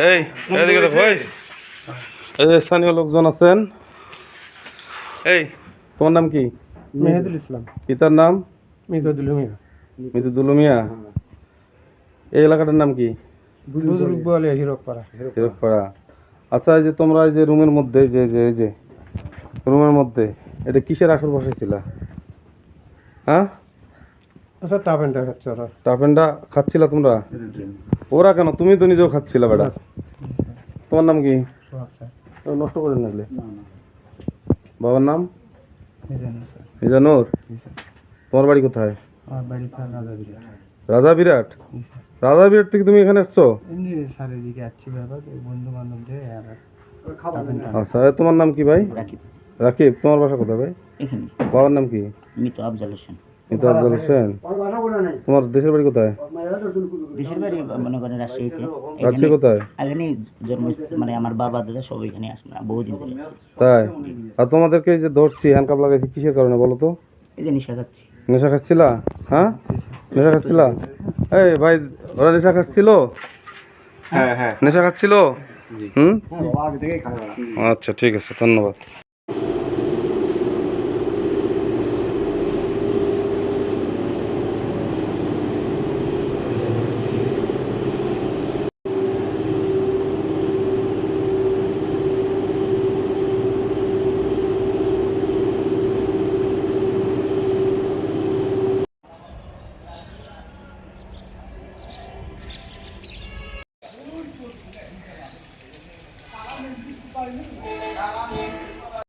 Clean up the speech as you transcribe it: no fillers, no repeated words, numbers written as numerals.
এই এদিকে দেখো, এই যে স্থানীয় লোকজন আছেন। এই তোমার নাম কি? মেহেদুল ইসলাম। পিতার নাম? মিহিদুল মিয়া। মিতুদুল মিয়া। এই এলাকাটার নাম কি? বুজুর্গ বলে হিরকপাড়া। হিরকপাড়া। আচ্ছা, এই যে তোমরা এই যে রুমের মধ্যে এই যে রুমের মধ্যে এটা কিসের আসর বসাইছিলা? হ্যাঁ, আচ্ছা টাপেনটা খাচ্ছে ওরা। টাফেনটা খাচ্ছিলা তোমরা? ওরা কেন, তুমি তো নিজেও খাচ্ছিলা বেটা। তোমার নাম কি? নষ্ট করে নিলে। বাবার নাম? মিজানুর। তোমার বাড়ি কোথায়? আমার বাড়ি রাজা বিরাট। রাজা বিরাট? রাজা বিরাট থেকে তুমি এখানে আসছো? এমনি সারের দিকে আসছি ব্যাপার, বন্ধু বান্ধবদের। আচ্ছা, তোমার নাম কি ভাই? রাকিব। তোমার বাসা কোথায় ভাই? এখানে। বাবার নাম কি? মৃত আফজাল হোসেন। মৃত আফজাল হোসেন। তোমার দেশের বাড়ি কোথায়? দেশের বাড়ি মনে করেন রাজশাহীতে। রাজশাহী কোথায়? এখানে জন্ম, মানে আমার বাবা দাদা সব এখানে আসে না, বহুদিন ধরে আছে। তাই? আর তোমাদেরকে যে ধরছি, হ্যান্ডকাপ লাগাইছি, কিসের কারণে বলো তো? এই যে নেশা খাচ্ছি। নেশা খাচ্ছিলা? হ্যাঁ, নেশা খাচ্ছিলা? এই ভাই, ওরা নেশা খাচ্ছিল? হ্যাঁ হ্যাঁ নেশা খাচ্ছিল? হুম, আচ্ছা ঠিক আছে, ধন্যবাদ।